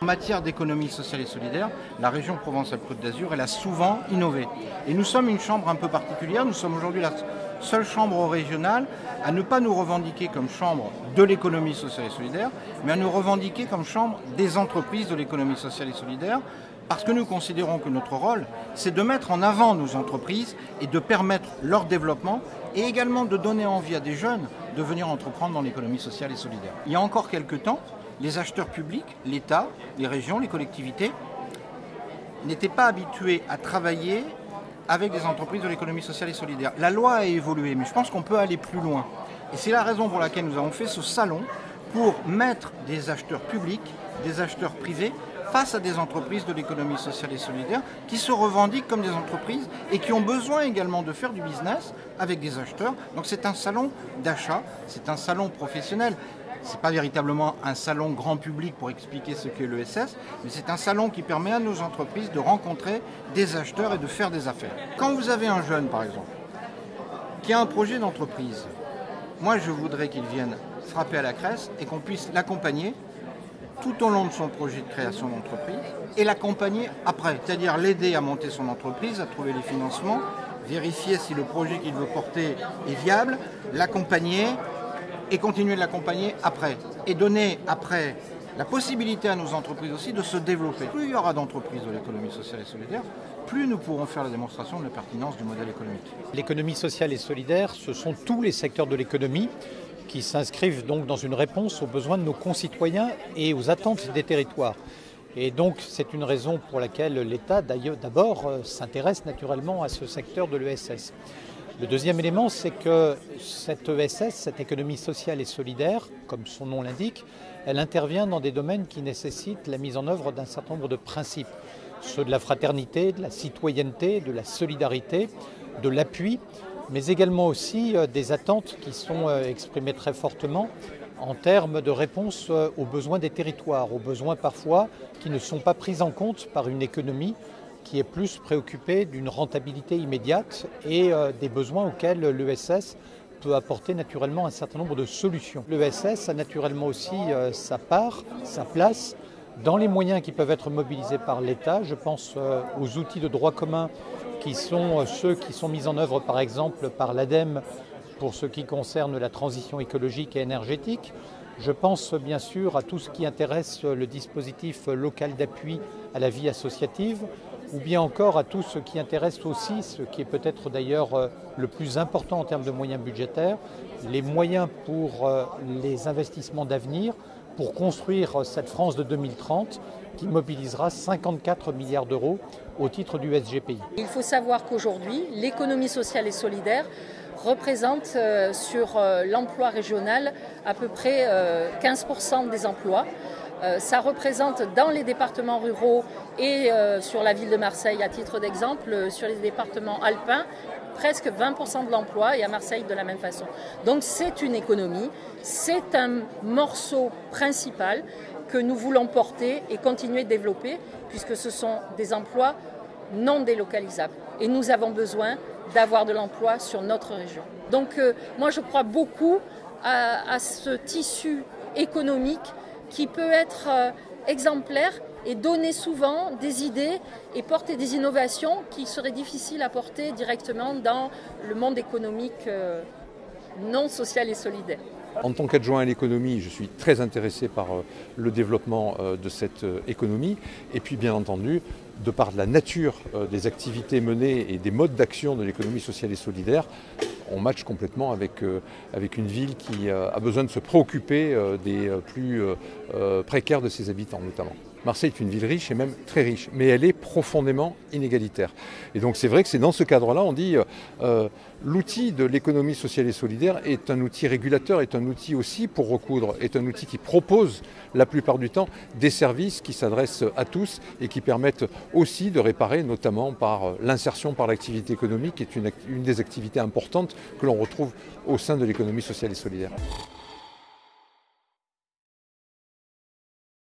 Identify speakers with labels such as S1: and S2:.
S1: En matière d'économie sociale et solidaire, la région Provence-Alpes-Côte d'Azur, elle a souvent innové. Et nous sommes une chambre un peu particulière, nous sommes aujourd'hui la seule chambre régionale à ne pas nous revendiquer comme chambre de l'économie sociale et solidaire, mais à nous revendiquer comme chambre des entreprises de l'économie sociale et solidaire, parce que nous considérons que notre rôle, c'est de mettre en avant nos entreprises et de permettre leur développement et également de donner envie à des jeunes de venir entreprendre dans l'économie sociale et solidaire. Il y a encore quelques temps, les acheteurs publics, l'État, les régions, les collectivités, n'étaient pas habitués à travailler avec des entreprises de l'économie sociale et solidaire. La loi a évolué, mais je pense qu'on peut aller plus loin. Et c'est la raison pour laquelle nous avons fait ce salon pour mettre des acheteurs publics, des acheteurs privés face à des entreprises de l'économie sociale et solidaire qui se revendiquent comme des entreprises et qui ont besoin également de faire du business avec des acheteurs. Donc c'est un salon d'achat, c'est un salon professionnel. Ce n'est pas véritablement un salon grand public pour expliquer ce qu'est l'ESS, mais c'est un salon qui permet à nos entreprises de rencontrer des acheteurs et de faire des affaires. Quand vous avez un jeune, par exemple, qui a un projet d'entreprise, moi je voudrais qu'il vienne frapper à la crèche et qu'on puisse l'accompagner tout au long de son projet de création d'entreprise et l'accompagner après, c'est-à-dire l'aider à monter son entreprise, à trouver les financements, vérifier si le projet qu'il veut porter est viable, l'accompagner et continuer de l'accompagner après. Et donner après la possibilité à nos entreprises aussi de se développer. Plus il y aura d'entreprises de l'économie sociale et solidaire, plus nous pourrons faire la démonstration de la pertinence du modèle économique.
S2: L'économie sociale et solidaire, ce sont tous les secteurs de l'économie qui s'inscrivent donc dans une réponse aux besoins de nos concitoyens et aux attentes des territoires. Et donc c'est une raison pour laquelle l'État d'abord s'intéresse naturellement à ce secteur de l'ESS. Le deuxième élément, c'est que cette ESS, cette économie sociale et solidaire, comme son nom l'indique, elle intervient dans des domaines qui nécessitent la mise en œuvre d'un certain nombre de principes. Ceux de la fraternité, de la citoyenneté, de la solidarité, de l'appui, mais également aussi des attentes qui sont exprimées très fortement en termes de réponse aux besoins des territoires, aux besoins parfois qui ne sont pas pris en compte par une économie qui est plus préoccupée d'une rentabilité immédiate et des besoins auxquels l'ESS peut apporter naturellement un certain nombre de solutions. L'ESS a naturellement aussi sa part, sa place dans les moyens qui peuvent être mobilisés par l'État. Je pense aux outils de droit commun qui sont ceux qui sont mis en œuvre par exemple par l'ADEME pour ce qui concerne la transition écologique et énergétique. Je pense bien sûr à tout ce qui intéresse le dispositif local d'appui à la vie associative, ou bien encore à tout ce qui intéresse aussi, ce qui est peut-être d'ailleurs le plus important en termes de moyens budgétaires, les moyens pour les investissements d'avenir, pour construire cette France de 2030 qui mobilisera 54 milliards d'euros au titre du SGPI.
S3: Il faut savoir qu'aujourd'hui, l'économie sociale et solidaire représente sur l'emploi régional à peu près 15% des emplois. Ça représente dans les départements ruraux et sur la ville de Marseille, à titre d'exemple, sur les départements alpins, presque 20% de l'emploi et à Marseille de la même façon. Donc c'est une économie, c'est un morceau principal que nous voulons porter et continuer de développer puisque ce sont des emplois non délocalisables. Et nous avons besoin d'avoir de l'emploi sur notre région. Donc moi je crois beaucoup à ce tissu économique qui peut être exemplaire et donner souvent des idées et porter des innovations qui seraient difficiles à porter directement dans le monde économique non social et solidaire.
S4: En tant qu'adjoint à l'économie, je suis très intéressé par le développement de cette économie et puis bien entendu, de par la nature des activités menées et des modes d'action de l'économie sociale et solidaire, on matche complètement avec une ville qui a besoin de se préoccuper des plus précaires de ses habitants notamment. Marseille est une ville riche et même très riche, mais elle est profondément inégalitaire. Et donc c'est vrai que c'est dans ce cadre-là, on dit l'outil de l'économie sociale et solidaire est un outil régulateur, est un outil aussi pour recoudre, est un outil qui propose la plupart du temps des services qui s'adressent à tous et qui permettent aussi de réparer, notamment par l'insertion par l'activité économique, qui est une des activités importantes que l'on retrouve au sein de l'économie sociale et solidaire.